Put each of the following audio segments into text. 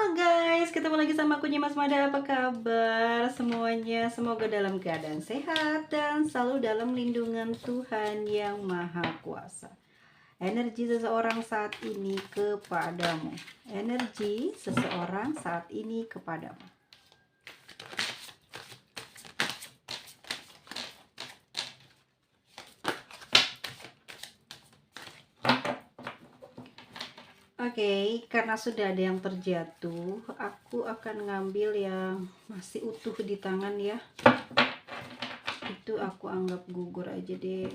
Halo guys, ketemu lagi sama aku Nyimas Mada. Apa kabar semuanya? Semoga dalam keadaan sehat dan selalu dalam lindungan Tuhan yang Maha Kuasa. Energi seseorang saat ini kepadamu. Energi seseorang saat ini kepadamu. Oke, karena sudah ada yang terjatuh, aku akan ngambil yang masih utuh di tangan ya. Itu aku anggap gugur aja deh.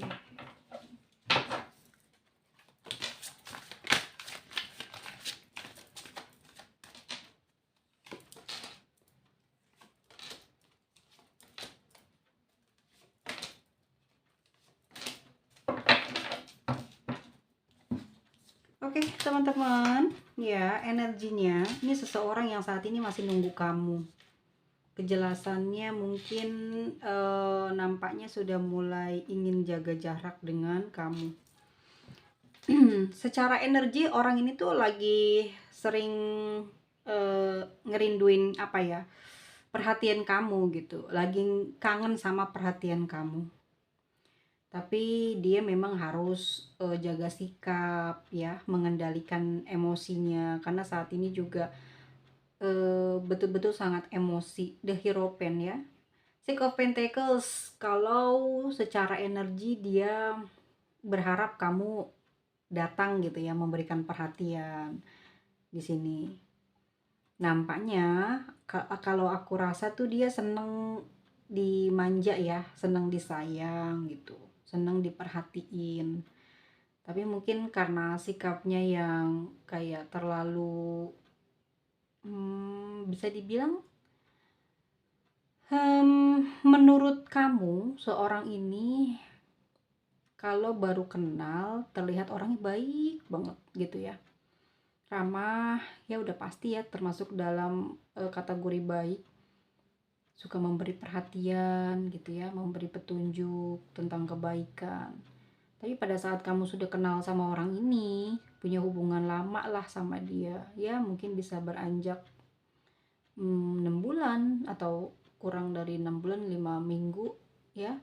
Oke, teman-teman, ya energinya ini seseorang yang saat ini masih nunggu kamu. Kejelasannya mungkin nampaknya sudah mulai ingin jaga jarak dengan kamu. Secara energi orang ini tuh lagi sering ngerinduin apa ya, perhatian kamu gitu, lagi kangen sama perhatian kamu. Tapi dia memang harus jaga sikap ya, mengendalikan emosinya karena saat ini juga betul-betul sangat emosi. The Hierophant ya, Six of Pentacles. Kalau secara energi dia berharap kamu datang gitu ya, memberikan perhatian di sini. Nampaknya kalau aku rasa tuh dia seneng dimanja ya, seneng disayang gitu, seneng diperhatiin. Tapi mungkin karena sikapnya yang kayak terlalu bisa dibilang menurut kamu seorang ini kalau baru kenal terlihat orangnya baik banget gitu ya, ramah ya, udah pasti ya termasuk dalam kategori baik, suka memberi perhatian gitu ya, memberi petunjuk tentang kebaikan. Tapi pada saat kamu sudah kenal sama orang ini, punya hubungan lama lah sama dia, ya mungkin bisa beranjak 6 bulan atau kurang dari 6 bulan, 5 minggu ya,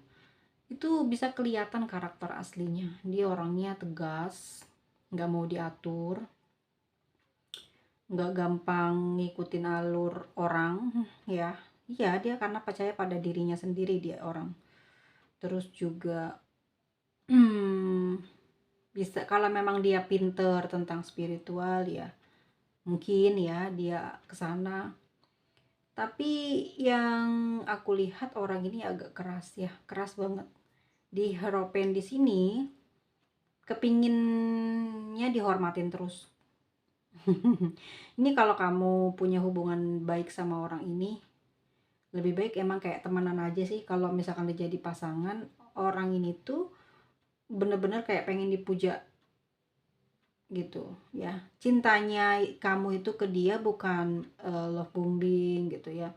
itu bisa kelihatan karakter aslinya. Dia orangnya tegas, nggak mau diatur, nggak gampang ngikutin alur orang ya. Iya, dia karena percaya pada dirinya sendiri dia orang. Terus juga bisa kalau memang dia pinter tentang spiritual ya, mungkin ya dia kesana. Tapi yang aku lihat orang ini agak keras ya, keras banget. Di Hierophant di sini kepinginnya dihormatin terus. Ini kalau kamu punya hubungan baik sama orang ini, lebih baik emang kayak temenan aja sih. Kalau misalkan dia jadi pasangan, orang ini tuh bener-bener kayak pengen dipuja gitu ya. Cintanya kamu itu ke dia bukan love bombing gitu ya,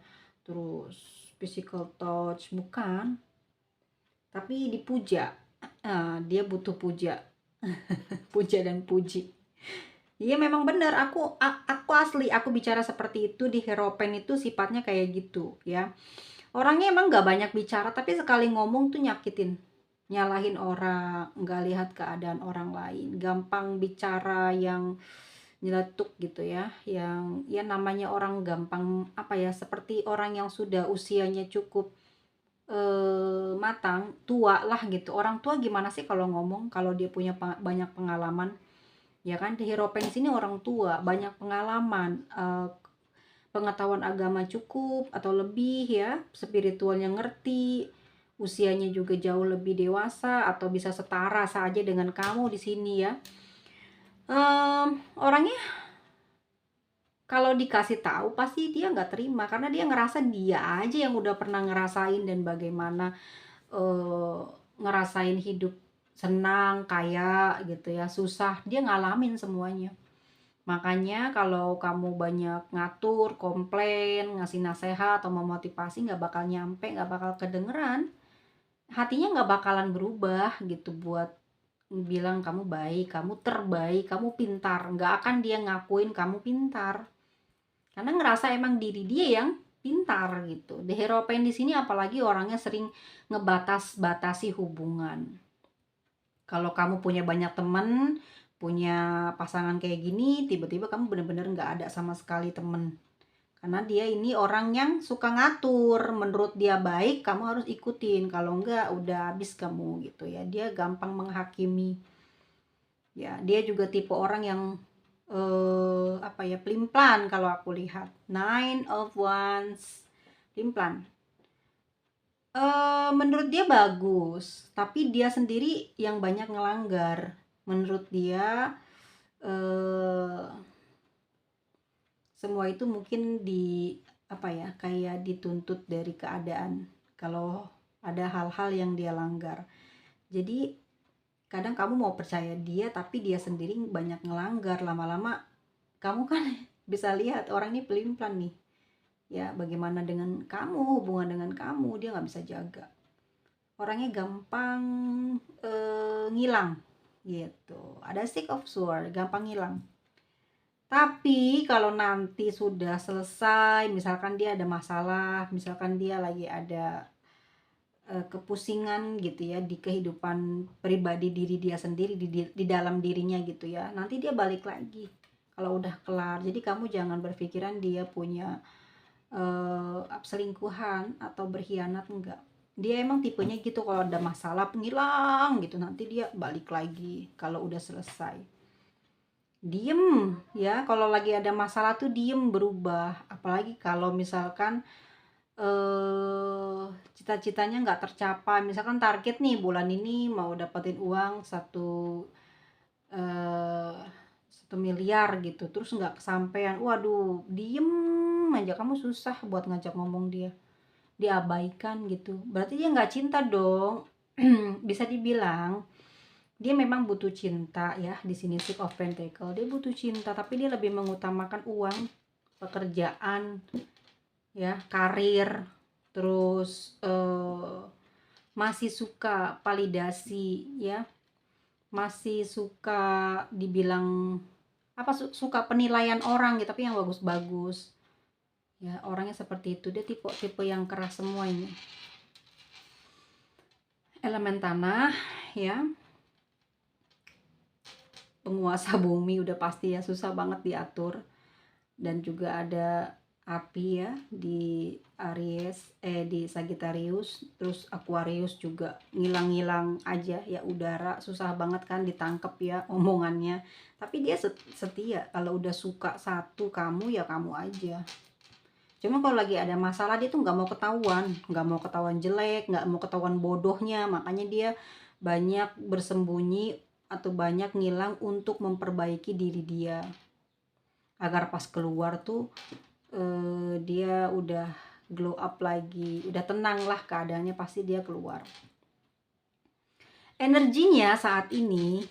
terus physical touch, bukan, tapi dipuja. Dia butuh puja. Puja dan puji. Iya memang benar, aku asli aku bicara seperti itu. Di Hierophant itu sifatnya kayak gitu ya. Orangnya emang nggak banyak bicara, tapi sekali ngomong tuh nyakitin, nyalahin orang, nggak lihat keadaan orang lain, gampang bicara yang nyeletuk gitu ya, yang ya namanya orang gampang apa ya, seperti orang yang sudah usianya cukup matang, tua lah gitu. Orang tua gimana sih kalau ngomong, kalau dia punya banyak pengalaman ya kan. Di Hierophant sini orang tua banyak pengalaman, pengetahuan agama cukup atau lebih ya, spiritualnya ngerti, usianya juga jauh lebih dewasa atau bisa setara saja dengan kamu di sini ya. Orangnya kalau dikasih tahu pasti dia nggak terima karena dia ngerasa dia aja yang udah pernah ngerasain dan bagaimana ngerasain hidup senang, kaya gitu ya, susah, dia ngalamin semuanya. Makanya kalau kamu banyak ngatur, komplain, ngasih nasehat atau memotivasi, nggak bakal nyampe, nggak bakal kedengeran. Hatinya nggak bakalan berubah gitu buat bilang kamu baik, kamu terbaik, kamu pintar. Nggak akan dia ngakuin kamu pintar. karena ngerasa emang diri dia yang pintar gitu. The Hierophant di sini apalagi orangnya sering batasi hubungan. Kalau kamu punya banyak temen, punya pasangan kayak gini, tiba-tiba kamu bener-bener nggak ada sama sekali temen. Karena dia ini orang yang suka ngatur, menurut dia baik, kamu harus ikutin. Kalau enggak, udah habis kamu gitu ya. Dia gampang menghakimi. Ya, dia juga tipe orang yang apa ya, pelin-pelan kalau aku lihat. Nine of Wands, pelin-pelan. Menurut dia bagus, tapi dia sendiri yang banyak ngelanggar. Menurut dia semua itu mungkin apa ya, kayak dituntut dari keadaan kalau ada hal-hal yang dia langgar. Jadi kadang kamu mau percaya dia tapi dia sendiri banyak ngelanggar, lama-lama kamu kan bisa lihat orang ini pelin-pelan nih ya. Bagaimana dengan kamu, hubungan dengan kamu, dia nggak bisa jaga, orangnya gampang ngilang gitu. Ada Six of Swords, gampang ngilang. Tapi kalau nanti sudah selesai, misalkan dia ada masalah, misalkan dia lagi ada kepusingan gitu ya di kehidupan pribadi diri dia sendiri, di dalam dirinya gitu ya, nanti dia balik lagi kalau udah kelar. Jadi kamu jangan berpikiran dia punya selingkuhan atau berkhianat, enggak. Dia emang tipenya gitu, kalau ada masalah penghilang gitu, nanti dia balik lagi kalau udah selesai. Diem ya, kalau lagi ada masalah tuh diem, berubah. Apalagi kalau misalkan cita-citanya nggak tercapai, misalkan target nih bulan ini mau dapetin uang 1 miliar gitu, terus nggak kesampaian, waduh, diem aja, kamu susah buat ngajak ngomong dia, diabaikan gitu, berarti dia nggak cinta dong. Bisa dibilang dia memang butuh cinta ya, di sini Six of Pentacle, dia butuh cinta tapi dia lebih mengutamakan uang, pekerjaan ya, karir, terus masih suka validasi ya, masih suka dibilang apa, suka penilaian orang gitu, tapi yang bagus-bagus ya, orangnya seperti itu. Dia tipe yang keras semua ini, elemen tanah ya, penguasa bumi udah pasti ya, susah banget diatur. Dan juga ada api ya di Aries, di Sagittarius, terus Aquarius juga ngilang-ngilang aja ya, udara, susah banget kan ditangkep ya omongannya. Tapi dia setia, kalau udah suka satu kamu ya kamu aja. Cuma kalau lagi ada masalah dia tuh nggak mau ketahuan jelek, nggak mau ketahuan bodohnya, makanya dia banyak bersembunyi atau banyak ngilang untuk memperbaiki diri dia, agar pas keluar tuh dia udah glow up lagi, udah tenang lah keadaannya, pasti dia keluar. Energinya saat ini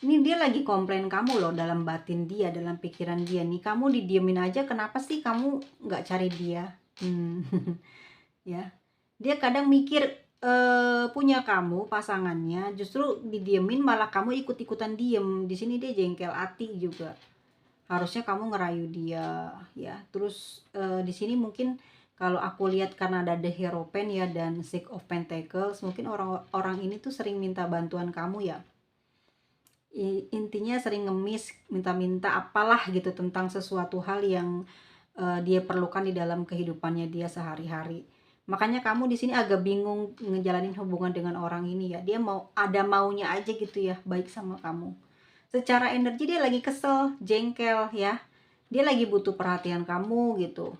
dia lagi komplain kamu loh, dalam batin dia, dalam pikiran dia nih, kamu didiemin aja, kenapa sih kamu nggak cari dia? Ya, dia kadang mikir punya kamu pasangannya, justru didiemin, malah kamu ikut-ikutan diem. Di sini dia jengkel hati juga, harusnya kamu ngerayu dia ya. Terus di sini mungkin kalau aku lihat karena ada The Hierophant ya dan Six of Pentacles, mungkin orang ini tuh sering minta bantuan kamu ya. Intinya sering ngemis, minta-minta apalah gitu tentang sesuatu hal yang dia perlukan di dalam kehidupannya dia sehari-hari. Makanya kamu di sini agak bingung ngejalanin hubungan dengan orang ini ya. Dia maunya aja gitu ya, baik sama kamu. Secara energi dia lagi kesel, jengkel ya. Dia lagi butuh perhatian kamu gitu.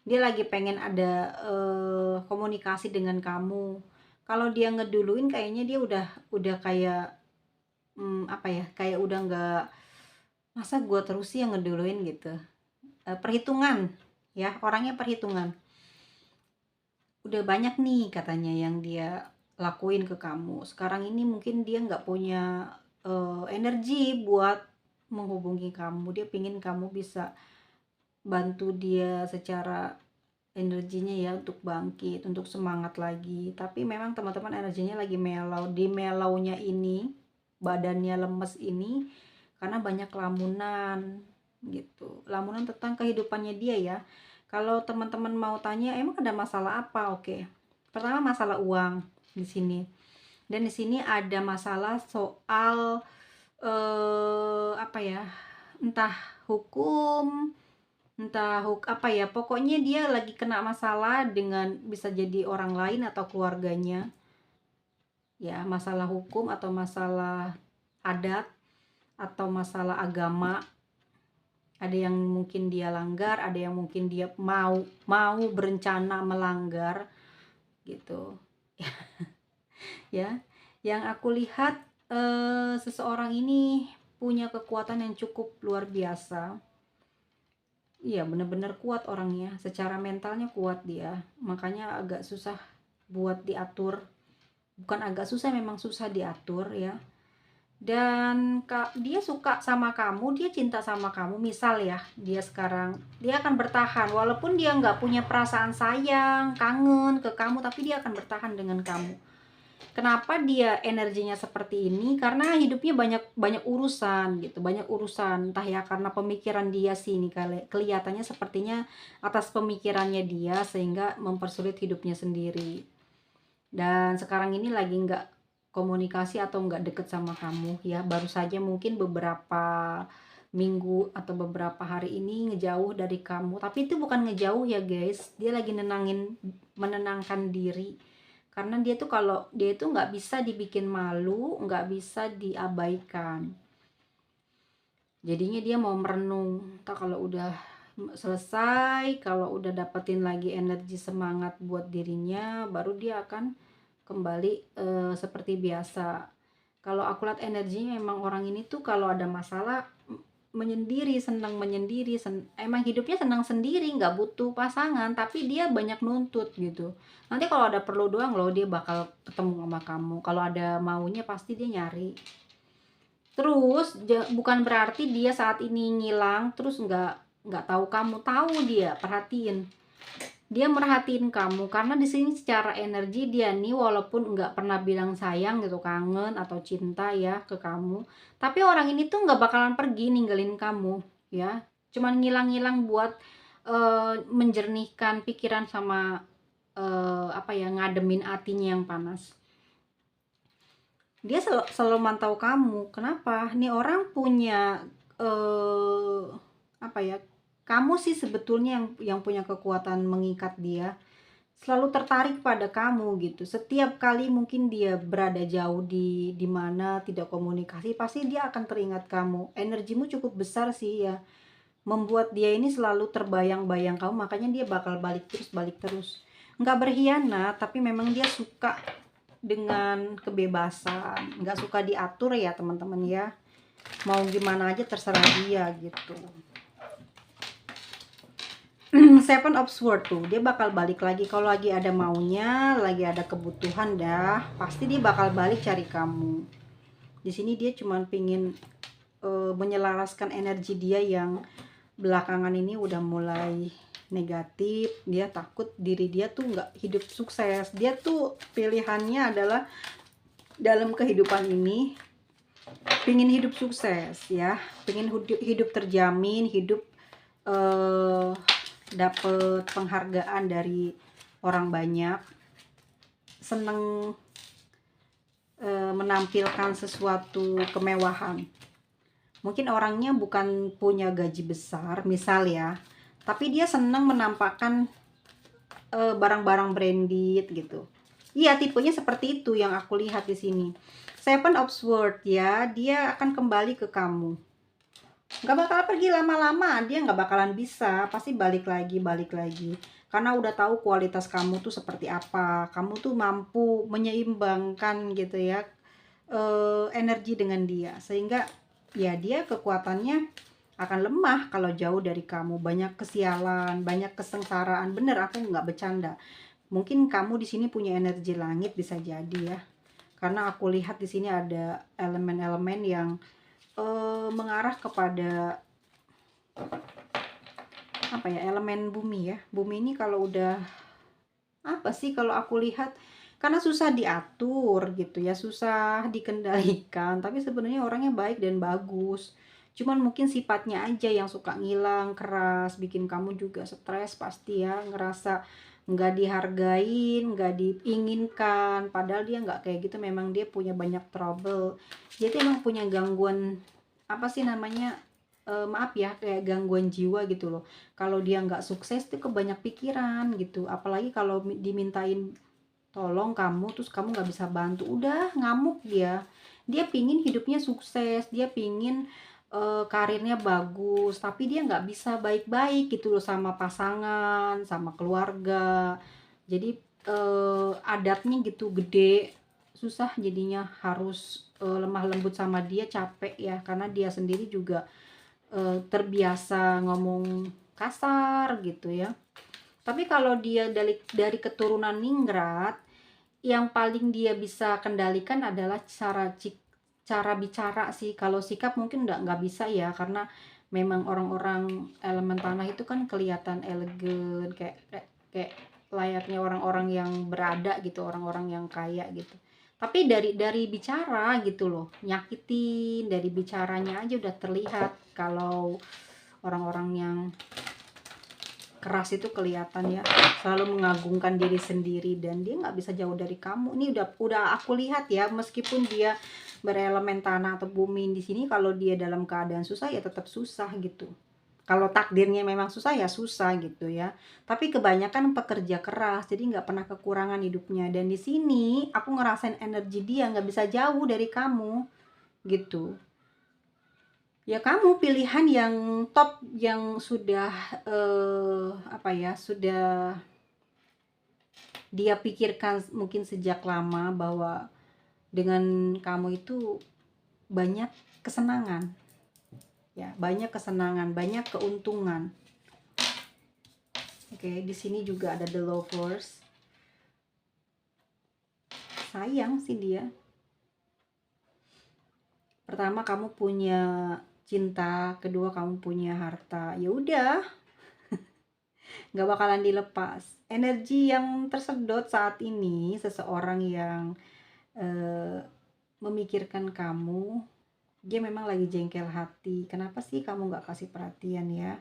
Dia lagi pengen ada komunikasi dengan kamu. Kalau dia ngeduluin kayaknya dia udah kayak apa ya, kayak udah nggak, masa gue terus sih yang ngeduluin gitu. Perhitungan ya, orangnya perhitungan. Udah banyak nih katanya yang dia lakuin ke kamu. Sekarang ini mungkin dia nggak punya energi buat menghubungi kamu. Dia pingin kamu bisa bantu dia secara energinya ya, untuk bangkit, untuk semangat lagi. Tapi memang teman-teman energinya lagi melau. Di melaunya ini, badannya lemes ini karena banyak lamunan gitu. Lamunan tentang kehidupannya dia ya. Kalau teman-teman mau tanya, emang ada masalah apa? Oke. Pertama masalah uang di sini. Dan di sini ada masalah soal apa ya? Entah hukum, apa ya? Pokoknya dia lagi kena masalah dengan bisa jadi orang lain atau keluarganya. Ya, masalah hukum atau masalah adat atau masalah agama. Ada yang mungkin dia langgar, ada yang mungkin dia mau berencana melanggar gitu. Ya, yang aku lihat seseorang ini punya kekuatan yang cukup luar biasa. Iya, benar-benar kuat orangnya, secara mentalnya kuat dia. Makanya agak susah buat diatur. Bukan agak susah, memang susah diatur ya. Dan dia suka sama kamu, dia cinta sama kamu. Misal ya, dia sekarang dia akan bertahan walaupun dia nggak punya perasaan sayang, kangen ke kamu, tapi dia akan bertahan dengan kamu. Kenapa dia energinya seperti ini? Karena hidupnya banyak urusan gitu, banyak urusan. Entah ya karena pemikiran dia sih ini kelihatannya sepertinya atas pemikirannya dia sehingga mempersulit hidupnya sendiri. Dan sekarang ini lagi nggak komunikasi atau nggak deket sama kamu ya, baru saja mungkin beberapa minggu atau beberapa hari ini ngejauh dari kamu. Tapi itu bukan ngejauh ya guys, dia lagi menenangkan diri. Karena dia tuh kalau dia itu nggak bisa dibikin malu, nggak bisa diabaikan. Jadinya dia mau merenung. Tak kalau udah selesai, kalau udah dapetin lagi energi semangat buat dirinya, baru dia akan kembali seperti biasa. Kalau aku lihat energinya emang orang ini tuh kalau ada masalah senang menyendiri, emang hidupnya senang sendiri, nggak butuh pasangan, tapi dia banyak nuntut gitu. Nanti kalau ada perlu doang loh dia bakal ketemu sama kamu. Kalau ada maunya pasti dia nyari. Terus bukan berarti dia saat ini ngilang terus nggak tahu kamu, tahu dia, perhatiin. Dia merhatiin kamu karena di sini secara energi dia nih walaupun nggak pernah bilang sayang gitu, kangen atau cinta ya ke kamu, tapi orang ini tuh nggak bakalan pergi ninggalin kamu ya, cuman ngilang-ngilang buat menjernihkan pikiran sama apa ya, ngademin hatinya yang panas. Dia selalu mantau kamu. Kenapa? Nih orang punya apa ya? Kamu sih sebetulnya yang punya kekuatan mengikat dia. Selalu tertarik pada kamu gitu. Setiap kali mungkin dia berada jauh di mana tidak komunikasi, pasti dia akan teringat kamu. Energimu cukup besar sih ya. Membuat dia ini selalu terbayang-bayang kamu, makanya dia bakal balik terus. Nggak berkhianat, tapi memang dia suka dengan kebebasan, nggak suka diatur ya teman-teman ya. Mau gimana aja terserah dia gitu. Seven of Swords tuh, dia bakal balik lagi kalau lagi ada maunya, lagi ada kebutuhan dah, pasti dia bakal balik cari kamu. Di sini dia cuman pingin menyelaraskan energi dia yang belakangan ini udah mulai negatif. Dia takut diri dia tuh nggak hidup sukses. Dia tuh pilihannya adalah dalam kehidupan ini pingin hidup sukses ya, pingin hidup terjamin, hidup dapet penghargaan dari orang banyak, seneng menampilkan sesuatu kemewahan. Mungkin orangnya bukan punya gaji besar misal ya, tapi dia seneng menampakkan barang-barang branded gitu. Iya, tipenya seperti itu yang aku lihat di sini. Seven of Swords ya, dia akan kembali ke kamu. Nggak bakal pergi lama-lama, dia nggak bakalan bisa, pasti balik lagi. Karena udah tahu kualitas kamu tuh seperti apa, kamu tuh mampu menyeimbangkan gitu ya energi dengan dia, sehingga ya dia kekuatannya akan lemah kalau jauh dari kamu. Banyak kesialan, banyak kesengsaraan, bener aku nggak bercanda. Mungkin kamu di sini punya energi langit, bisa jadi ya, karena aku lihat di sini ada elemen-elemen yang mengarah kepada apa ya, elemen bumi ya. Bumi ini kalau udah apa sih kalau aku lihat, karena susah diatur gitu ya, susah dikendalikan, tapi sebenarnya orangnya baik dan bagus. Cuman mungkin sifatnya aja yang suka ngilang, keras, bikin kamu juga stres pasti ya, ngerasa nggak dihargain, nggak diinginkan, padahal dia nggak kayak gitu, memang dia punya banyak trouble. Jadi emang punya gangguan, apa sih namanya, maaf ya, kayak gangguan jiwa gitu loh. Kalau dia nggak sukses tuh kebanyak pikiran gitu, apalagi kalau dimintain tolong kamu terus kamu nggak bisa bantu, udah ngamuk dia. Dia pingin hidupnya sukses, dia pingin karirnya bagus, tapi dia nggak bisa baik-baik gitu loh sama pasangan, sama keluarga. Jadi adatnya gitu gede, susah jadinya, harus lemah lembut sama dia, capek ya, karena dia sendiri juga terbiasa ngomong kasar gitu ya. Tapi kalau dia dari keturunan ningrat, yang paling dia bisa kendalikan adalah cara bicara sih. Kalau sikap mungkin nggak bisa ya, karena memang orang-orang elemen tanah itu kan kelihatan elegan, kayak kayak, kayak layaknya orang-orang yang berada gitu, orang-orang yang kaya gitu. Tapi dari bicara gitu loh, nyakitin, dari bicaranya aja udah terlihat kalau orang-orang yang keras itu kelihatan ya, selalu mengagungkan diri sendiri, dan dia nggak bisa jauh dari kamu. Ini udah aku lihat ya, meskipun dia berelemen tanah atau bumi di sini, kalau dia dalam keadaan susah ya tetap susah gitu. Kalau takdirnya memang susah ya susah gitu ya. Tapi kebanyakan pekerja keras, jadi nggak pernah kekurangan hidupnya. Dan di sini aku ngerasain energi dia nggak bisa jauh dari kamu gitu. Ya kamu pilihan yang top, yang sudah apa ya, sudah dia pikirkan mungkin sejak lama, bahwa dengan kamu itu banyak kesenangan. Ya, banyak kesenangan, banyak keuntungan. Oke, di sini juga ada the lovers. Sayang sih dia. Pertama kamu punya cinta, kedua kamu punya harta. Ya udah, nggak bakalan dilepas. Energi yang tersedot saat ini seseorang yang memikirkan kamu, dia memang lagi jengkel hati. Kenapa sih kamu nggak kasih perhatian ya?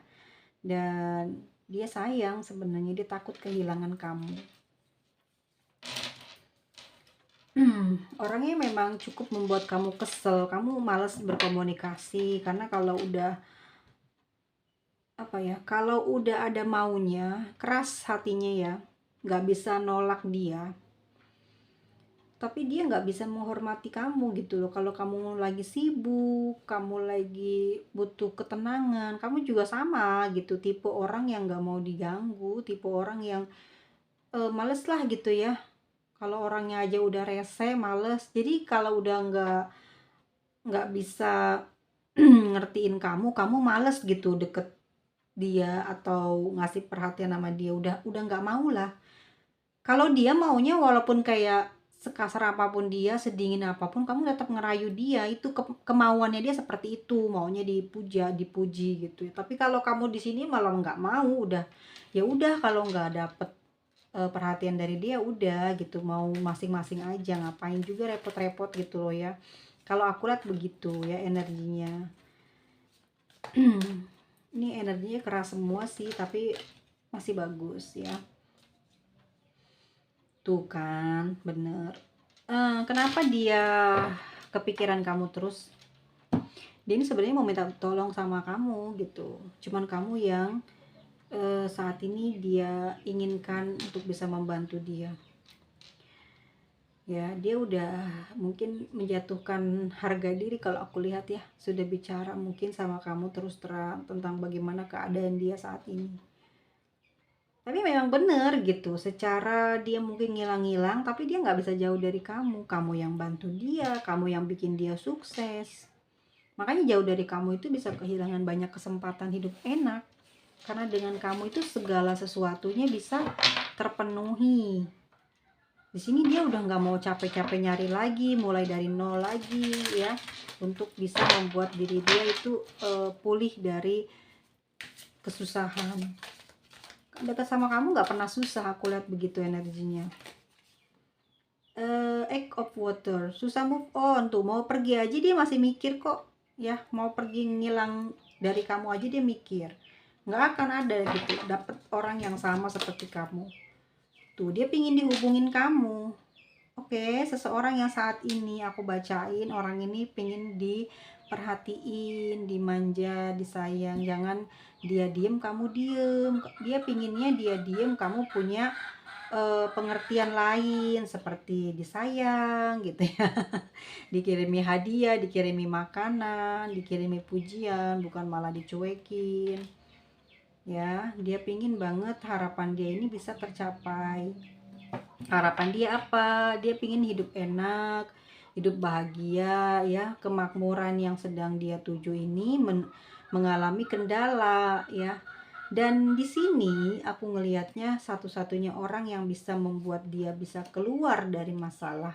Dan dia sayang sebenarnya, dia takut kehilangan kamu. Orangnya memang cukup membuat kamu kesel, kamu malas berkomunikasi, karena kalau udah apa ya, kalau udah ada maunya, keras hatinya ya, nggak bisa nolak dia. Tapi dia nggak bisa menghormati kamu gitu loh. Kalau kamu lagi sibuk, kamu lagi butuh ketenangan, kamu juga sama gitu, tipe orang yang nggak mau diganggu, tipe orang yang males lah gitu ya. Kalau orangnya aja udah rese, males. Jadi kalau udah nggak bisa ngertiin kamu males gitu deket dia atau ngasih perhatian sama dia, udah nggak mau lah. Kalau dia maunya walaupun kayak sekasar apapun dia, sedingin apapun, kamu tetap ngerayu dia, itu kemauannya dia seperti itu, maunya dipuji gitu. Tapi kalau kamu di sini malah nggak mau, udah ya udah, kalau nggak dapet perhatian dari dia udah gitu, mau masing-masing aja, ngapain juga repot-repot gitu loh ya. Kalau aku lihat begitu ya energinya. Ini energinya keras semua sih, tapi masih bagus ya. Tuh kan, bener. Kenapa dia kepikiran kamu terus? Dia ini sebenarnya mau minta tolong sama kamu gitu. Cuman kamu yang saat ini dia inginkan untuk bisa membantu dia. Ya, dia udah mungkin menjatuhkan harga diri kalau aku lihat ya. Sudah bicara mungkin sama kamu terus terang tentang bagaimana keadaan dia saat ini. Tapi memang bener gitu, secara dia mungkin ngilang-ngilang, tapi dia nggak bisa jauh dari kamu. Kamu yang bantu dia, kamu yang bikin dia sukses. Makanya jauh dari kamu itu bisa kehilangan banyak kesempatan hidup enak. Karena dengan kamu itu segala sesuatunya bisa terpenuhi. Di sini dia udah nggak mau capek-capek nyari lagi, mulai dari nol lagi ya, untuk bisa membuat diri dia itu pulih dari kesusahan. Dekat sama kamu nggak pernah susah, aku lihat begitu energinya. Egg of water, susah move on tuh, mau pergi aja dia masih mikir kok. ya, mau pergi ngilang dari kamu aja dia mikir. Nggak akan ada gitu dapet orang yang sama seperti kamu. Tuh, dia pingin dihubungin kamu. Oke, seseorang yang saat ini aku bacain, orang ini pengen diperhatiin, dimanja, disayang. Jangan dia diem, kamu diem. Dia pinginnya dia diem, kamu punya pengertian lain seperti disayang gitu ya. Dikirimi hadiah, dikirimi makanan, dikirimi pujian, bukan malah dicuekin. Ya, dia pingin banget harapan dia ini bisa tercapai. Harapan dia apa? Dia pingin hidup enak, hidup bahagia, ya. Kemakmuran yang sedang dia tuju ini mengalami kendala, ya. Dan di sini aku ngelihatnya satu-satunya orang yang bisa membuat dia bisa keluar dari masalah.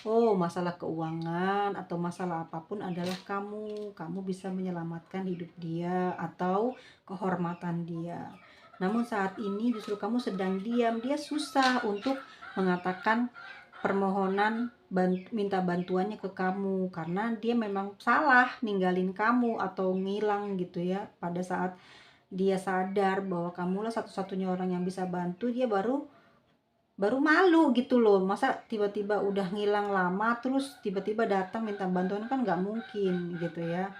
Oh, masalah keuangan atau masalah apapun adalah kamu. Kamu bisa menyelamatkan hidup dia atau kehormatan dia. Namun saat ini justru kamu sedang diam. Dia susah untuk mengatakan permohonan minta bantuannya ke kamu karena dia memang salah ninggalin kamu atau ngilang gitu ya. Pada saat dia sadar bahwa kamulah satu-satunya orang yang bisa bantu, dia baru malu gitu loh. Masa tiba-tiba udah ngilang lama terus tiba-tiba datang minta bantuan, kan nggak mungkin gitu ya.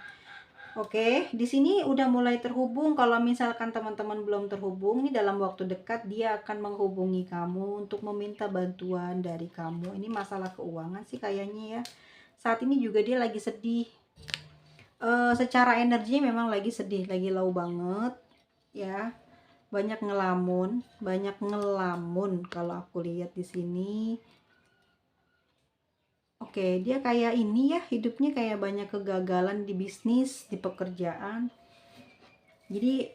Oke, di sini udah mulai terhubung. Kalau misalkan teman-teman belum terhubung, nih dalam waktu dekat dia akan menghubungi kamu untuk meminta bantuan dari kamu. Ini masalah keuangan sih kayaknya ya. Saat ini juga dia lagi sedih. Secara energi memang lagi sedih, lagi low banget ya. Banyak ngelamun kalau aku lihat di sini. Oke, dia kayak ini ya, hidupnya kayak banyak kegagalan di bisnis, di pekerjaan. Jadi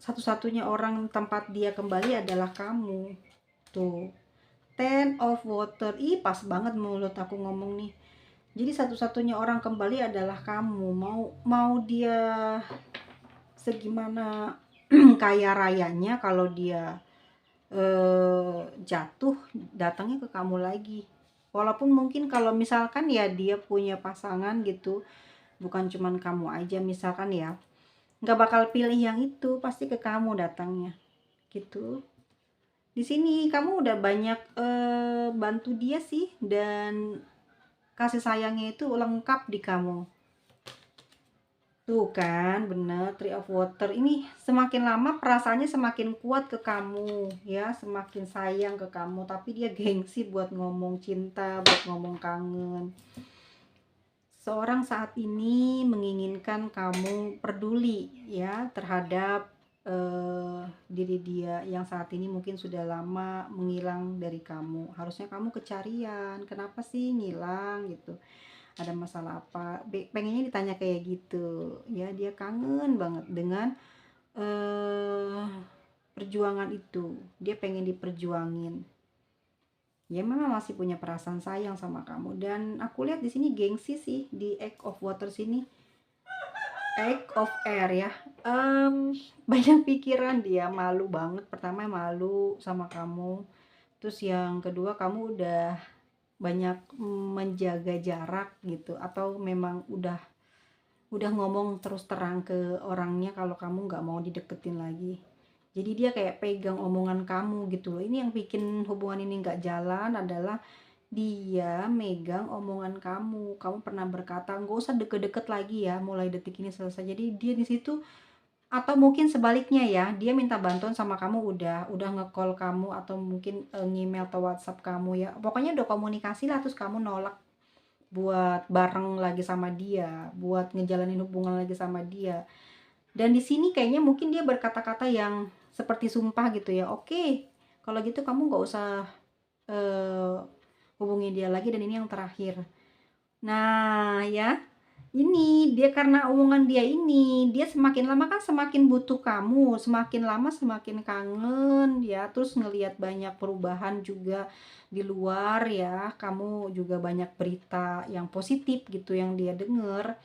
satu-satunya orang tempat dia kembali adalah kamu. Tuh, Ten of Water. Ih, pas banget mulut aku ngomong nih. Jadi satu-satunya orang kembali adalah kamu. Mau dia segimana kaya rayanya, kalau dia jatuh datangnya ke kamu lagi. Walaupun mungkin kalau misalkan ya dia punya pasangan gitu, bukan cuman kamu aja misalkan ya, nggak bakal pilih yang itu, pasti ke kamu datangnya gitu. Di sini kamu udah banyak bantu dia sih, dan kasih sayangnya itu lengkap di kamu. Tuh kan, bener, Tree of Water. Ini semakin lama perasaannya semakin kuat ke kamu, ya, semakin sayang ke kamu. Tapi dia gengsi buat ngomong cinta, buat ngomong kangen. Seorang saat ini menginginkan kamu peduli, ya, terhadap diri dia yang saat ini mungkin sudah lama menghilang dari kamu. Harusnya kamu kecarian, kenapa sih ngilang gitu, ada masalah apa, pengennya ditanya kayak gitu ya. Dia kangen banget dengan eh perjuangan itu, dia pengen diperjuangin, ya. Memang masih punya perasaan sayang sama kamu, dan aku lihat di sini gengsi sih di Egg of Water sini. Egg of Air ya, banyak pikiran dia, malu banget. Pertama malu sama kamu, terus yang kedua kamu udah banyak menjaga jarak gitu, atau memang udah ngomong terus terang ke orangnya kalau kamu nggak mau dideketin lagi. Jadi dia kayak pegang omongan kamu gitu loh. Ini yang bikin hubungan ini nggak jalan adalah dia megang omongan kamu. Kamu pernah berkata nggak usah deket-deket lagi ya, mulai detik ini selesai. Jadi dia di situ, atau mungkin sebaliknya ya, dia minta bantuan sama kamu, udah nge-call kamu atau mungkin nge-email atau WhatsApp kamu ya. Pokoknya udah komunikasi lah, terus kamu nolak buat bareng lagi sama dia, buat ngejalanin hubungan lagi sama dia. Dan di sini kayaknya mungkin dia berkata-kata yang seperti sumpah gitu ya. Oke, kalau gitu kamu nggak usah eh, hubungi dia lagi, dan ini yang terakhir. Nah ya, ini dia karena omongan dia ini, dia semakin lama kan semakin butuh kamu, semakin lama semakin kangen ya. Terus ngelihat banyak perubahan juga di luar ya, kamu juga banyak berita yang positif gitu yang dia denger.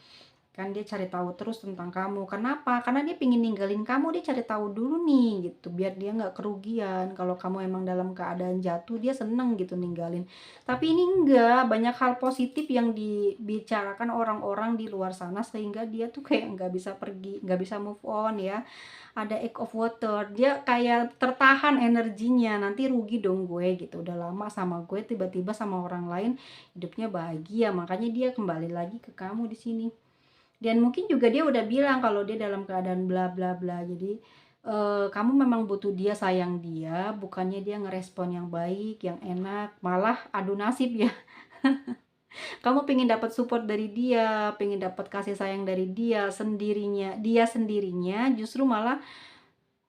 kan dia cari tahu terus tentang kamu. Kenapa? Karena dia pingin ninggalin kamu, dia cari tahu dulu nih gitu, biar dia nggak kerugian. Kalau kamu emang dalam keadaan jatuh, dia seneng gitu ninggalin. Tapi ini enggak, banyak hal positif yang dibicarakan orang-orang di luar sana sehingga dia tuh kayak nggak bisa pergi, nggak bisa move on ya. Ada egg of water, dia kayak tertahan energinya, nanti rugi dong gue gitu. Udah lama sama gue, tiba-tiba sama orang lain hidupnya bahagia, makanya dia kembali lagi ke kamu di sini. Dan mungkin juga dia udah bilang kalau dia dalam keadaan bla bla bla. Jadi kamu memang butuh dia, sayang dia, bukannya dia ngerespon yang baik, yang enak, malah adu nasib ya. Kamu pengen dapat support dari dia, pengen dapat kasih sayang dari dia sendirinya justru malah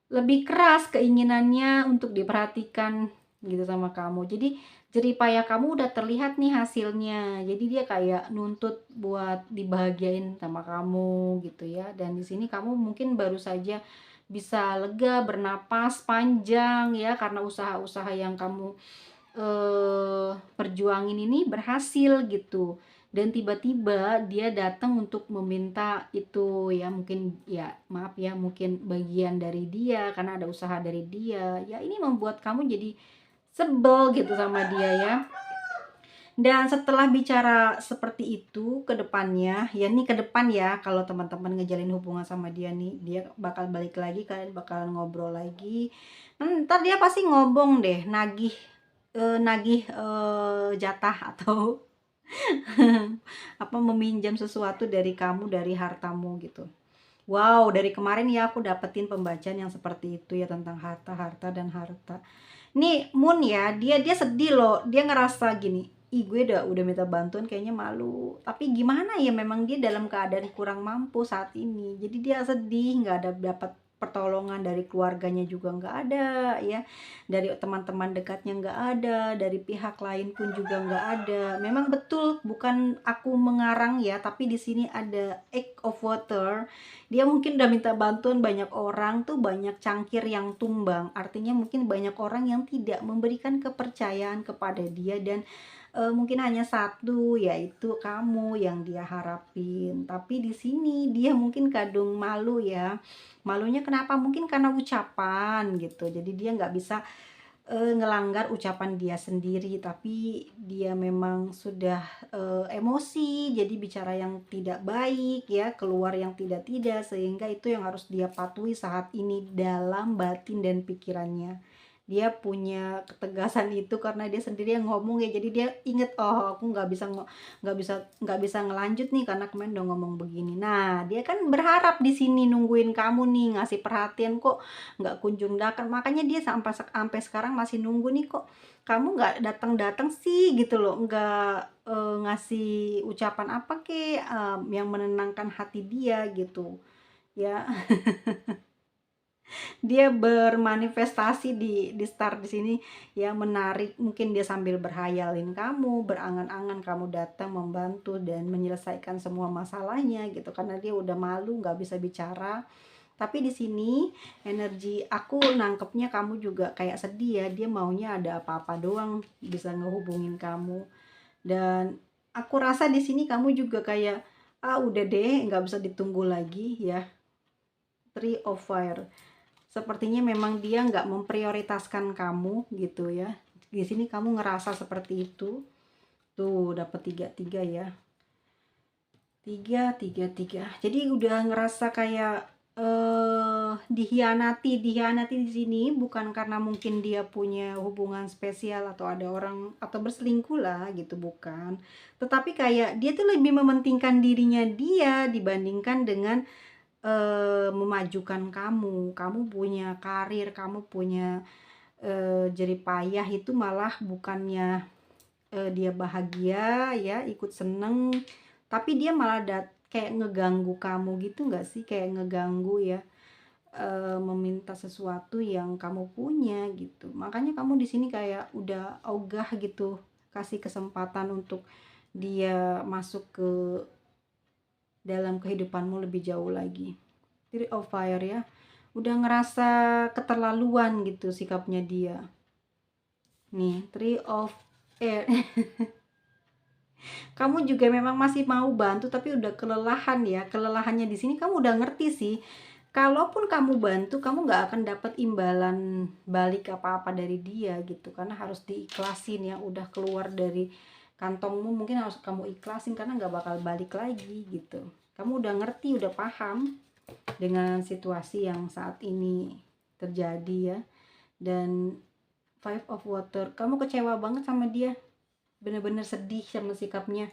lebih keras keinginannya untuk diperhatikan gitu sama kamu. Jadi jerih payah kamu udah terlihat nih hasilnya. Jadi dia kayak nuntut buat dibahagiain sama kamu gitu ya. Dan di sini kamu mungkin baru saja bisa lega, bernapas panjang ya karena usaha-usaha yang kamu perjuangin ini berhasil gitu. Dan tiba-tiba dia datang untuk meminta itu ya, mungkin ya maaf ya, mungkin bagian dari dia karena ada usaha dari dia ya. Ini membuat kamu jadi sebel gitu sama dia ya. Dan setelah bicara seperti itu ke depannya ya, nih ke depan ya, kalau teman-teman ngejalin hubungan sama dia nih, dia bakal balik lagi, kalian bakalan ngobrol lagi. Ntar dia pasti ngobong deh, nagih jatah atau apa, meminjam sesuatu dari kamu, dari hartamu gitu. Wow, dari kemarin ya aku dapetin pembacaan yang seperti itu ya, tentang harta, harta dan harta. Nih Moon ya, dia sedih loh, dia ngerasa gini, ih gue udah minta bantuan kayaknya malu. Tapi gimana ya, memang dia dalam keadaan kurang mampu saat ini. Jadi dia sedih, nggak ada dapat pertolongan dari keluarganya juga nggak ada ya, dari teman-teman dekatnya nggak ada, dari pihak lain pun juga nggak ada. Memang betul, bukan aku mengarang ya, tapi di sini ada egg of water. Dia mungkin udah minta bantuan banyak orang tuh, banyak cangkir yang tumbang. Artinya mungkin banyak orang yang tidak memberikan kepercayaan kepada dia, dan mungkin hanya satu, yaitu kamu yang dia harapin. Tapi di sini dia mungkin kadung malu ya. Malunya kenapa? Mungkin karena ucapan gitu. Jadi dia nggak bisa ngelanggar ucapan dia sendiri, tapi dia memang sudah emosi, jadi bicara yang tidak baik ya, keluar yang tidak-tidak, sehingga itu yang harus dia patuhi saat ini dalam batin dan pikirannya. Dia punya ketegasan itu karena dia sendiri yang ngomong ya, jadi dia inget, oh aku nggak bisa ngelanjut nih karena kemarin udah ngomong begini. Nah dia kan berharap di sini nungguin kamu nih, ngasih perhatian, kok nggak kunjung datang. Makanya dia sampai sampai sekarang masih nunggu nih, kok kamu nggak datang-datang sih gitu loh, nggak ngasih ucapan apa kek yang menenangkan hati dia gitu ya. Dia bermanifestasi di start di sini ya, menarik. Mungkin dia sambil berhayalin kamu, berangan-angan kamu datang membantu dan menyelesaikan semua masalahnya gitu, karena dia udah malu nggak bisa bicara. Tapi di sini energi aku nangkepnya kamu juga kayak sedih ya, dia maunya ada apa-apa doang bisa ngehubungin kamu. Dan aku rasa di sini kamu juga kayak, ah udah deh nggak bisa ditunggu lagi ya. Three of Fire, sepertinya memang dia nggak memprioritaskan kamu gitu ya. Di sini kamu ngerasa seperti itu. Tuh dapat tiga tiga ya, tiga tiga tiga. Jadi udah ngerasa kayak dihianati di sini, bukan karena mungkin dia punya hubungan spesial atau ada orang atau berselingkuh lah gitu, bukan. Tetapi kayak dia tuh lebih mementingkan dirinya dia dibandingkan dengan memajukan kamu. Kamu punya karir, kamu punya jerih payah, itu malah bukannya dia bahagia ya, ikut seneng, tapi dia malah kayak ngeganggu kamu gitu nggak sih, kayak ngeganggu ya, meminta sesuatu yang kamu punya gitu. Makanya kamu di sini kayak udah ogah gitu, kasih kesempatan untuk dia masuk ke dalam kehidupanmu lebih jauh lagi. Three of Fire ya, udah ngerasa keterlaluan gitu sikapnya dia. Nih Three of Air. Kamu juga memang masih mau bantu tapi udah kelelahan ya. Kelelahannya di sini kamu udah ngerti sih. Kalaupun kamu bantu, kamu nggak akan dapat imbalan balik apa-apa dari dia gitu. Karena harus diikhlasin ya. Udah keluar dari kantongmu mungkin harus kamu ikhlasin karena nggak bakal balik lagi gitu. Kamu udah ngerti, udah paham dengan situasi yang saat ini terjadi ya. Dan Five of Water, kamu kecewa banget sama dia, bener-bener sedih sama sikapnya.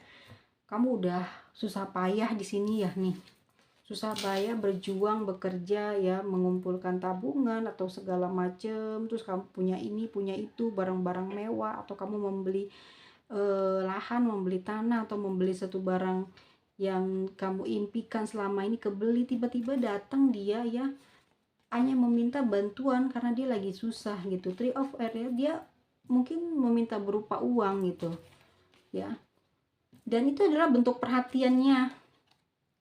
Kamu udah susah payah di sini ya nih, susah payah berjuang bekerja ya, mengumpulkan tabungan atau segala macem, terus kamu punya ini punya itu barang-barang mewah, atau kamu membeli lahan, membeli tanah, atau membeli satu barang yang kamu impikan selama ini kebeli. Tiba-tiba datang dia ya, hanya meminta bantuan karena dia lagi susah gitu. Three of Air ya, dia mungkin meminta berupa uang gitu ya, dan itu adalah bentuk perhatiannya.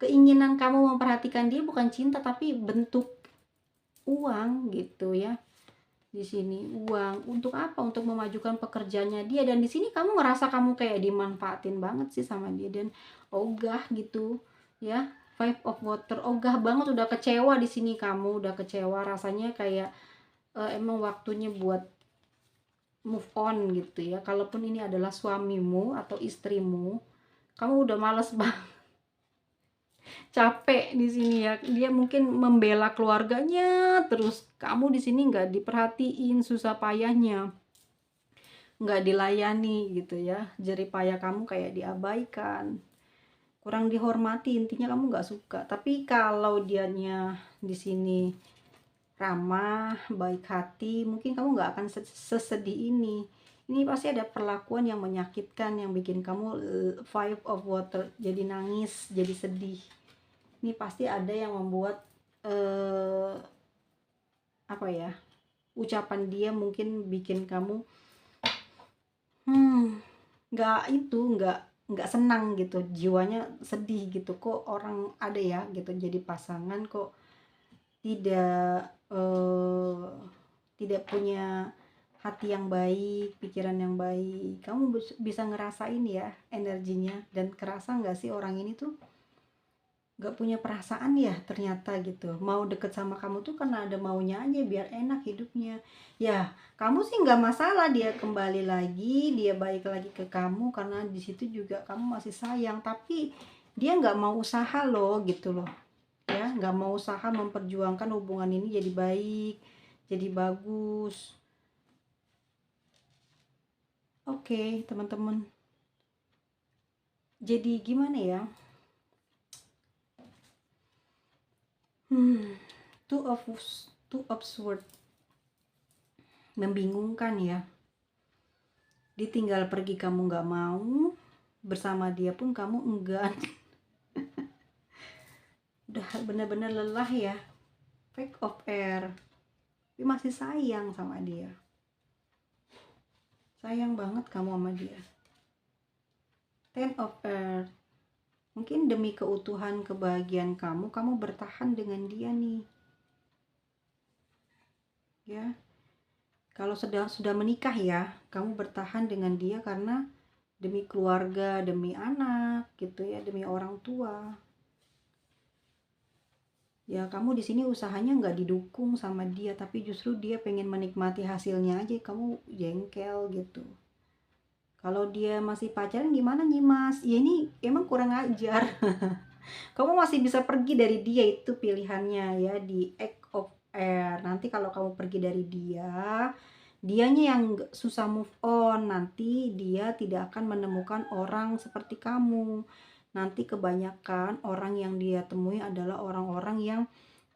Keinginan kamu memperhatikan dia bukan cinta tapi bentuk uang gitu ya. Di sini uang untuk apa? Untuk memajukan pekerjaannya dia. Dan di sini kamu ngerasa kamu kayak dimanfaatin banget sih sama dia, dan ogah gitu ya. Five of Water, ogah banget, udah kecewa di sini. Kamu udah kecewa, rasanya kayak emang waktunya buat move on gitu ya. Kalaupun ini adalah suamimu atau istrimu, kamu udah males banget, capek di sini ya. Dia mungkin membela keluarganya terus, kamu di sini nggak diperhatiin susah payahnya, nggak dilayani gitu ya. Jerih payah kamu kayak diabaikan, kurang dihormati, intinya kamu nggak suka. Tapi kalau dianya di sini ramah, baik hati, mungkin kamu nggak akan sesedih ini. Ini pasti ada perlakuan yang menyakitkan yang bikin kamu Five of Water jadi nangis, jadi sedih. Ini pasti ada yang membuat apa ya, ucapan dia mungkin bikin kamu nggak senang gitu, jiwanya sedih gitu. Kok orang ada ya gitu jadi pasangan kok tidak tidak punya hati yang baik, pikiran yang baik. Kamu bisa ngerasain ya energinya, dan kerasa nggak sih orang ini tuh gak punya perasaan ya ternyata gitu. Mau deket sama kamu tuh karena ada maunya aja biar enak hidupnya. Ya, kamu sih nggak masalah dia kembali lagi, dia balik lagi ke kamu karena di situ juga kamu masih sayang. Tapi dia nggak mau usaha loh gitu loh. Ya, nggak mau usaha memperjuangkan hubungan ini jadi baik, jadi bagus. Oke, teman-teman. Jadi gimana ya? Two of Swords, membingungkan ya. Ditinggal pergi kamu nggak mau, bersama dia pun kamu enggan. Udah bener-bener lelah ya. Five of Air, tapi masih sayang sama dia. Sayang banget kamu sama dia. Ten of Air, mungkin demi keutuhan kebahagiaan kamu, kamu bertahan dengan dia nih. Ya. Kalau sudah menikah ya, kamu bertahan dengan dia karena demi keluarga, demi anak gitu ya, demi orang tua. Ya, kamu di sini usahanya nggak didukung sama dia, tapi justru dia pengen menikmati hasilnya aja, kamu jengkel gitu. Kalau dia masih pacaran gimana nih mas? Ya ini emang kurang ajar. Kamu masih bisa pergi dari dia, itu pilihannya ya, di Eight of Air. Nanti kalau kamu pergi dari dia, dianya yang susah move on. Nanti dia tidak akan menemukan orang seperti kamu. Nanti kebanyakan orang yang dia temui adalah orang-orang yang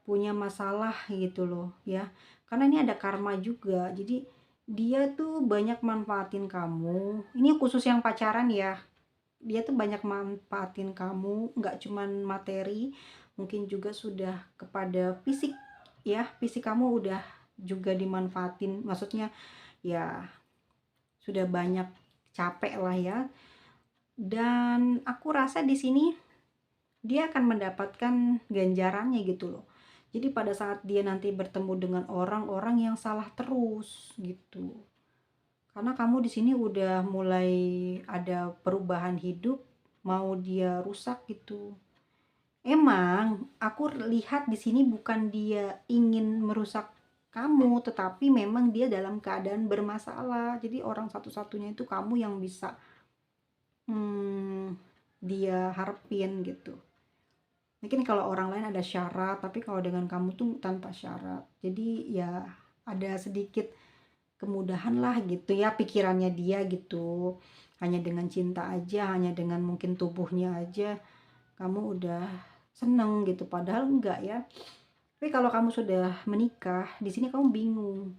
punya masalah gitu loh ya. Karena ini ada karma juga. Jadi dia tuh banyak manfaatin kamu. Ini khusus yang pacaran ya. Dia tuh banyak manfaatin kamu, nggak cuman materi, mungkin juga sudah kepada fisik ya. Fisik kamu udah juga dimanfaatin, maksudnya ya sudah banyak capek lah ya. Dan aku rasa di sini dia akan mendapatkan ganjarannya gitu loh. Jadi pada saat dia nanti bertemu dengan orang-orang yang salah terus gitu, Karena kamu di sini udah mulai ada perubahan hidup, mau dia rusak gitu. Emang aku lihat di sini bukan dia ingin merusak kamu, tetapi memang dia dalam keadaan bermasalah. Jadi orang satu-satunya itu kamu yang bisa dia harapin gitu. Mungkin kalau orang lain ada syarat, tapi kalau dengan kamu tuh tanpa syarat. Jadi ya ada sedikit kemudahan lah gitu ya pikirannya dia gitu. Hanya dengan cinta aja, hanya dengan mungkin tubuhnya aja kamu udah seneng gitu. Padahal enggak ya. Tapi kalau kamu sudah menikah, di sini kamu bingung.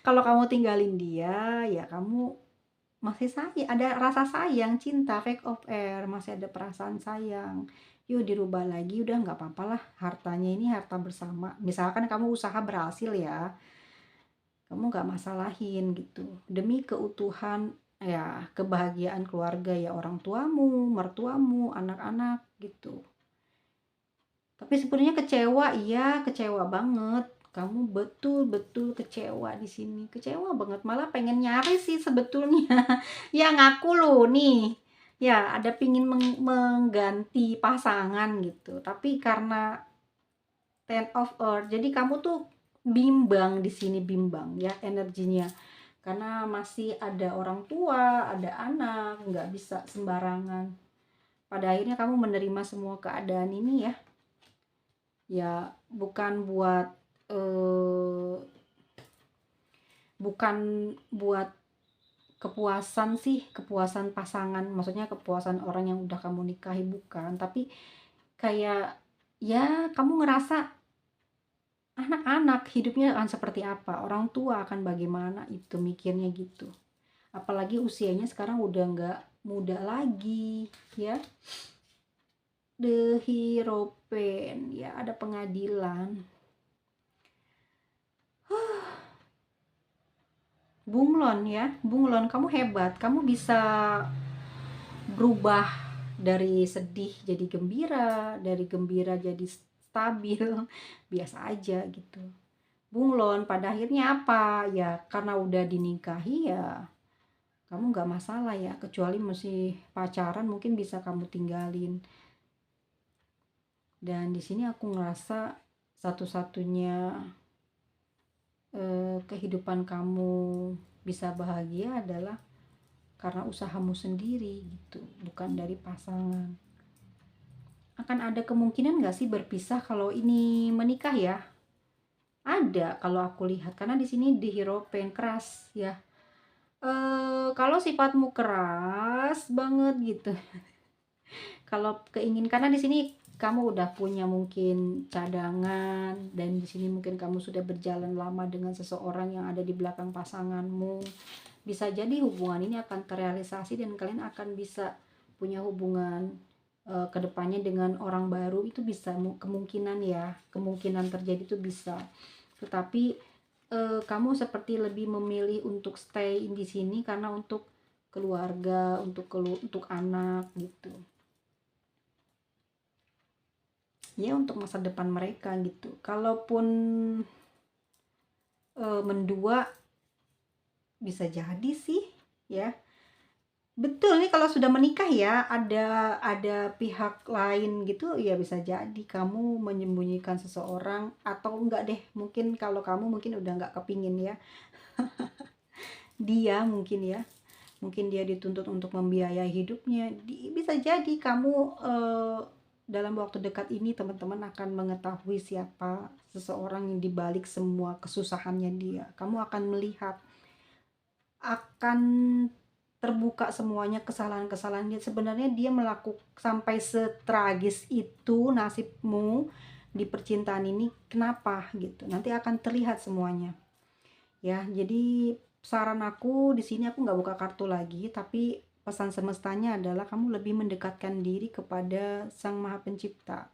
Kalau kamu tinggalin dia, ya kamu masih sayang, ada rasa sayang, cinta, fake of air, masih ada perasaan sayang. Yuk dirubah lagi, udah nggak apa-apa lah, hartanya ini harta bersama. Misalkan kamu usaha berhasil ya, kamu nggak masalahin gitu. Demi keutuhan ya kebahagiaan keluarga ya orang tuamu, mertuamu, anak-anak gitu. Tapi sebenarnya kecewa, iya kecewa banget. Kamu betul-betul kecewa di sini. Kecewa banget, malah pengen nyari sih sebetulnya. Ya ngaku loh nih. Ya ada pingin mengganti pasangan gitu. Tapi karena ten of earth, jadi kamu tuh bimbang di sini, bimbang ya energinya. Karena masih ada orang tua, ada anak, nggak bisa sembarangan. Pada akhirnya kamu menerima semua keadaan ini ya. Ya bukan buat bukan buat kepuasan sih, kepuasan pasangan, maksudnya kepuasan orang yang udah kamu nikahi, bukan, tapi kayak ya kamu ngerasa anak-anak hidupnya akan seperti apa, orang tua akan bagaimana, itu mikirnya gitu. Apalagi usianya sekarang udah nggak muda lagi ya. The Hero Pen ya, ada pengadilan. Bunglon ya, bunglon, kamu hebat, kamu bisa berubah dari sedih jadi gembira, dari gembira jadi stabil, biasa aja gitu. Bunglon pada akhirnya apa ya, karena udah dinikahi ya kamu nggak masalah ya, kecuali masih pacaran mungkin bisa kamu tinggalin. Dan di sini aku ngerasa satu-satunya kehidupan kamu bisa bahagia adalah karena usahamu sendiri gitu, bukan dari pasangan. Akan ada kemungkinan nggak sih berpisah kalau ini menikah ya? Ada kalau aku lihat, karena di sini di Hero Pen keras ya. Kalau sifatmu keras banget gitu. Kalau keingin, karena di sini kamu udah punya mungkin cadangan, dan di sini mungkin kamu sudah berjalan lama dengan seseorang yang ada di belakang pasanganmu. Bisa jadi hubungan ini akan terrealisasi dan kalian akan bisa punya hubungan kedepannya dengan orang baru. Itu bisa kemungkinan ya, kemungkinan terjadi itu bisa. Tetapi kamu seperti lebih memilih untuk stay di sini karena untuk keluarga, untuk anak gitu. Ya untuk masa depan mereka gitu. Kalaupun mendua bisa jadi sih ya. Betul nih, kalau sudah menikah ya ada pihak lain gitu ya, bisa jadi kamu menyembunyikan seseorang, atau enggak deh, mungkin kalau kamu mungkin udah nggak kepingin ya. Dia mungkin ya, mungkin dia dituntut untuk membiayai hidupnya. Bisa jadi kamu dalam waktu dekat ini teman-teman akan mengetahui siapa seseorang yang dibalik semua kesusahannya dia. Kamu akan melihat, akan terbuka semuanya kesalahan-kesalahan dia. Sebenarnya dia melakukan sampai setragis itu nasibmu di percintaan ini, kenapa gitu. Nanti akan terlihat semuanya. Ya, jadi saran aku di sini, aku nggak buka kartu lagi, tapi pesan semestanya adalah kamu lebih mendekatkan diri kepada Sang Maha Pencipta.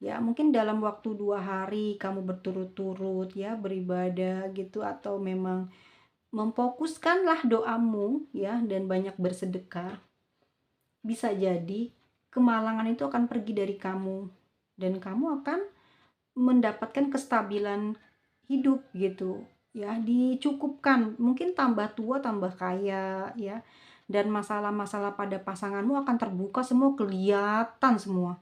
Ya, mungkin dalam waktu 2 hari kamu berturut-turut ya beribadah gitu, atau memang memfokuskanlah doamu ya, dan banyak bersedekah. Bisa jadi kemalangan itu akan pergi dari kamu, dan kamu akan mendapatkan kestabilan hidup gitu. ya, dicukupkan. Mungkin tambah tua tambah kaya ya, dan masalah-masalah pada pasanganmu akan terbuka semua, kelihatan semua.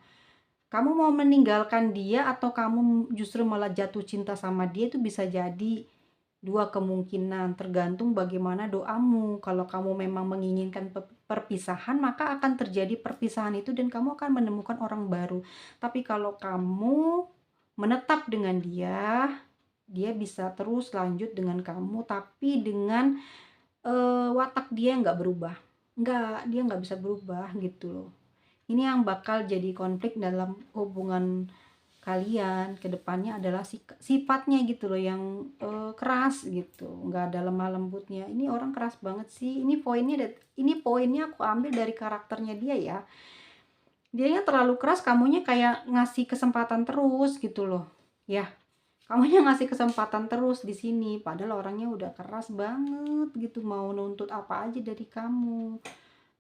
Kamu mau meninggalkan dia atau kamu justru malah jatuh cinta sama dia, itu bisa jadi 2 kemungkinan, tergantung bagaimana doamu. Kalau kamu memang menginginkan perpisahan, maka akan terjadi perpisahan itu dan kamu akan menemukan orang baru. Tapi kalau kamu menetap dengan dia, dia bisa terus lanjut dengan kamu, tapi dengan, watak dia nggak berubah. Dia nggak bisa berubah gitu loh. Ini yang bakal jadi konflik dalam hubungan kalian ke depannya adalah sifatnya gitu loh yang, keras gitu, nggak ada lemah lembutnya. Ini orang keras banget sih, ini poinnya aku ambil dari karakternya dia ya. Dianya terlalu keras, kamunya kayak ngasih kesempatan terus gitu loh, ya. Kamunya ngasih kesempatan terus di sini, padahal orangnya udah keras banget gitu, mau nuntut apa aja dari kamu.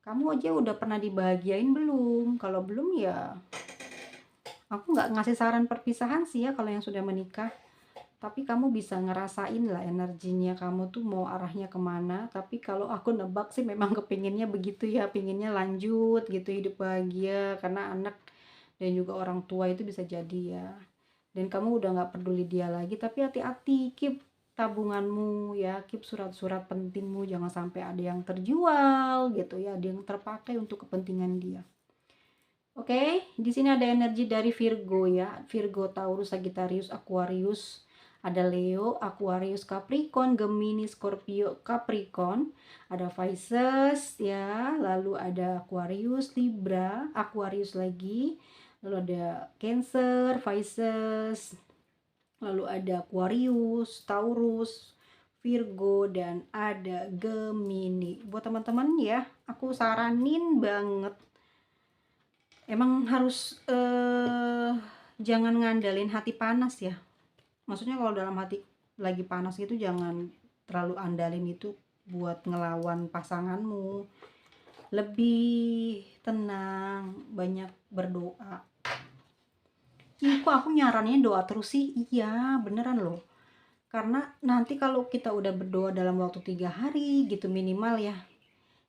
Kamu aja udah pernah dibahagiain belum? Kalau belum ya aku nggak ngasih saran perpisahan sih ya kalau yang sudah menikah. Tapi kamu bisa ngerasain lah energinya kamu tuh mau arahnya kemana. Tapi kalau aku nebak sih memang kepinginnya begitu ya, pinginnya lanjut gitu, hidup bahagia karena anak dan juga orang tua itu bisa jadi ya. Dan kamu udah nggak peduli dia lagi, tapi hati-hati, keep tabunganmu ya, keep surat-surat pentingmu, jangan sampai ada yang terjual gitu ya, ada yang terpakai untuk kepentingan dia. Oke, di sini ada energi dari Virgo ya. Virgo, Taurus, Sagittarius, Aquarius. Ada Leo, Aquarius, Capricorn, Gemini, Scorpio, Capricorn. Ada Pisces ya, lalu ada Aquarius, Libra, Aquarius lagi. Lalu ada Cancer, Pisces. Lalu ada Aquarius, Taurus, Virgo, dan ada Gemini. Buat teman-teman ya, aku saranin banget emang harus, jangan ngandalin hati panas ya. Maksudnya kalau dalam hati lagi panas gitu jangan terlalu andalin itu buat ngelawan pasanganmu. Lebih tenang, banyak berdoa. Ih, kok aku nyarannya doa terus sih? Iya, beneran loh. Karena nanti kalau kita udah berdoa dalam waktu 3 hari gitu minimal ya,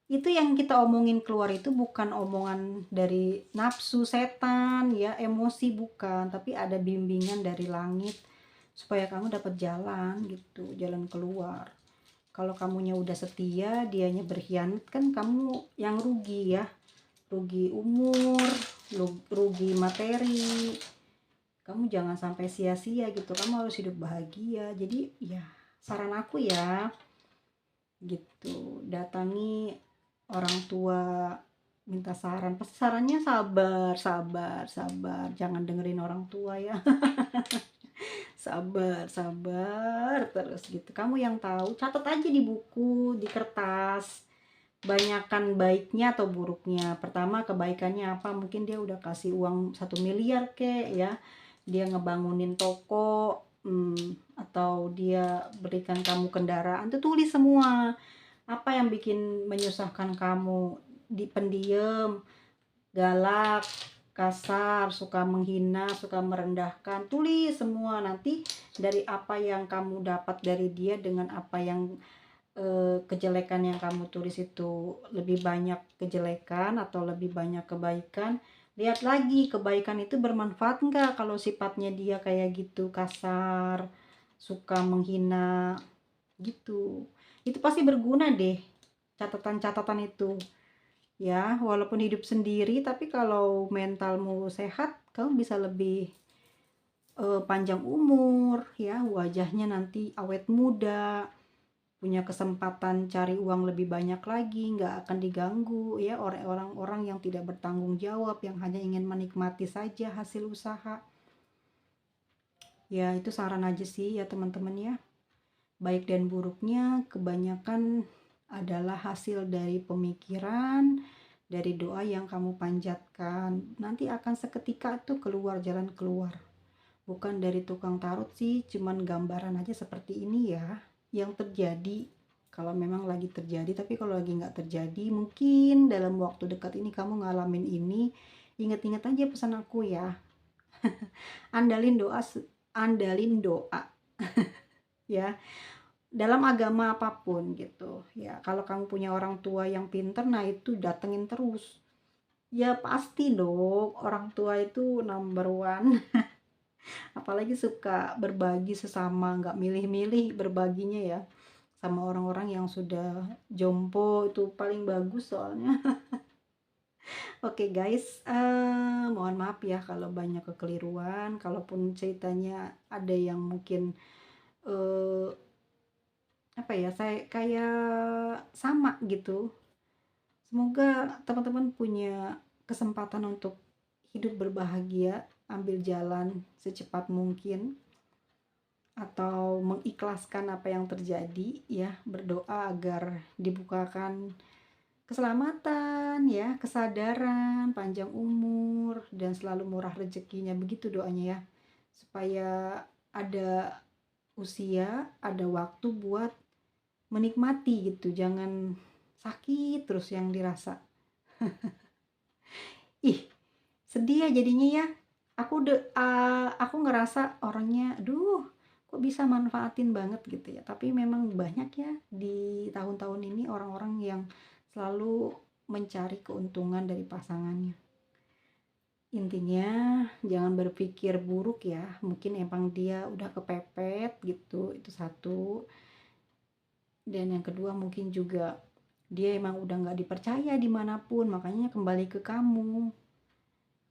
itu yang kita omongin keluar itu bukan omongan dari nafsu setan ya, emosi bukan, tapi ada bimbingan dari langit supaya kamu dapat jalan gitu, jalan keluar. Kalau kamunya udah setia, dianya berkhianat, kan kamu yang rugi ya, rugi umur, rugi materi. Kamu jangan sampai sia-sia gitu, kamu harus hidup bahagia. Jadi ya saran aku ya gitu, datangi orang tua, minta saran, pasti sarannya sabar sabar sabar, jangan dengerin orang tua ya. Sabar sabar terus gitu, kamu yang tahu, catat aja di buku, di kertas, banyakan baiknya atau buruknya. Pertama kebaikannya apa, mungkin dia udah kasih uang 1 miliar kek ya, dia ngebangunin toko, atau dia berikan kamu kendaraan, tuh tulis semua. Apa yang bikin menyusahkan kamu? Pendiam, galak, kasar, suka menghina, suka merendahkan. Tulis semua, nanti dari apa yang kamu dapat dari dia dengan apa yang kejelekan yang kamu tulis itu lebih banyak kejelekan atau lebih banyak kebaikan. Lihat lagi kebaikan itu bermanfaat enggak kalau sifatnya dia kayak gitu, kasar, suka menghina gitu. Itu pasti berguna deh catatan-catatan itu ya, walaupun hidup sendiri tapi kalau mentalmu sehat kamu bisa lebih panjang umur ya, wajahnya nanti awet muda, punya kesempatan cari uang lebih banyak lagi, nggak akan diganggu ya oleh orang-orang yang tidak bertanggung jawab, yang hanya ingin menikmati saja hasil usaha. Ya itu saran aja sih ya teman-teman ya. Baik dan buruknya kebanyakan adalah hasil dari pemikiran, dari doa yang kamu panjatkan. Nanti akan seketika tuh keluar, jalan keluar. Bukan dari tukang tarot sih, cuman gambaran aja seperti ini ya yang terjadi kalau memang lagi terjadi. Tapi kalau lagi nggak terjadi, mungkin dalam waktu dekat ini kamu ngalamin ini. Ingat-ingat aja pesan aku ya, andalin doa, andalin doa ya. dalam agama apapun gitu ya. Kalau kamu punya orang tua yang pinter, nah itu datengin terus. Ya pasti dong, orang tua itu number one. Apalagi suka berbagi sesama, nggak milih-milih berbaginya ya. Sama orang-orang yang sudah jompo itu paling bagus soalnya. Oke guys, mohon maaf ya kalau banyak kekeliruan, kalaupun ceritanya ada yang mungkin, eee, apa ya, saya kayak sama gitu. Semoga teman-teman punya kesempatan untuk hidup berbahagia, ambil jalan secepat mungkin, atau mengikhlaskan apa yang terjadi ya, berdoa agar dibukakan keselamatan ya, kesadaran, panjang umur, dan selalu murah rezekinya, begitu doanya ya. Supaya ada usia, ada waktu buat menikmati gitu, jangan sakit terus yang dirasa. Ih, sedih ya jadinya ya. Aku ngerasa orangnya, aduh, kok bisa manfaatin banget gitu ya. Tapi memang banyak ya di tahun-tahun ini orang-orang yang selalu mencari keuntungan dari pasangannya. Intinya jangan berpikir buruk ya, mungkin emang dia udah kepepet gitu, itu satu. Dan yang kedua mungkin juga dia emang udah nggak dipercaya dimanapun, makanya kembali ke kamu.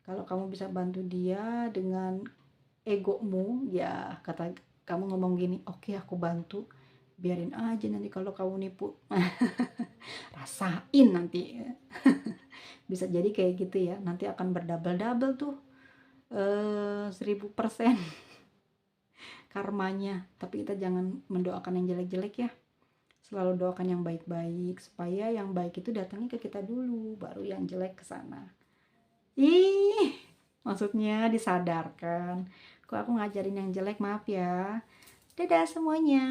Kalau kamu bisa bantu dia dengan egomu, ya kata kamu ngomong gini, oke aku bantu, biarin aja nanti kalau kamu nipu. Rasain nanti. Bisa jadi kayak gitu ya, nanti akan berdouble-double tuh, 1000% karmanya. Tapi kita jangan mendoakan yang jelek-jelek ya, selalu doakan yang baik-baik, supaya yang baik itu datangnya ke kita dulu, baru yang jelek ke sana. Ih, maksudnya disadarkan. Kok aku ngajarin yang jelek, maaf ya. Dadah semuanya.